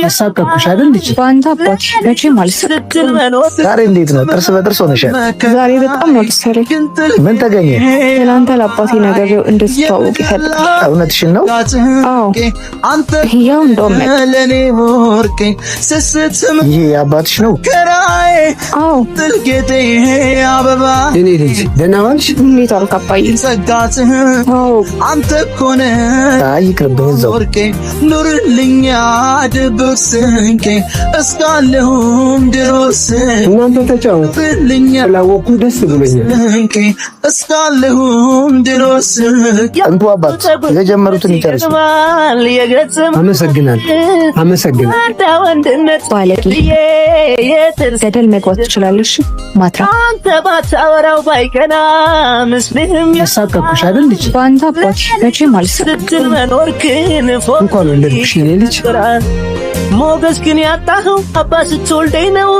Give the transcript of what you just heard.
ያሳቀቅኩሽ አይደል ልጅ? በአንተ አባት መቼ ማለት ዛሬ እንዴት ነው? ጥርስ በጥርስ ሆነሻል። ዛሬ በጣም ነው ደስ ያለኝ። ምን ተገኘ? ትናንት ለአባቴ ነገሬው እንድትተዋወቅ ይፈልጋል። እውነትሽን ነው? አዎ ያው እንደውም ይሄ አባትሽ ነው? አዎ የኔ ልጅ ደህና ዋልሽ? እንዴት አልክ አባዬ? አዎ አይ ይቅርብኝ እዛው ኑርልኛ ድብስንኬ እስካለሁም ድሮስ እናንተ ተጫወቱ። ስላወቅኩ ደስ ብሎኛል። እስካለሁም ድሮስ እንቱ አባት የጀመሩትን ይጨርሱ። አመሰግናለሁ። ባለጌ ገደል መግባት ትችላለሽ። ማትራ ያሳቀቅኩሽ አይደል ልጅ? በአንተ አባት መቼ ማለት እንኳን ወለድኩሽ የኔ ልጅ። ሞገስ ግን ያጣኸው አባት ስትወልደኝ ነው።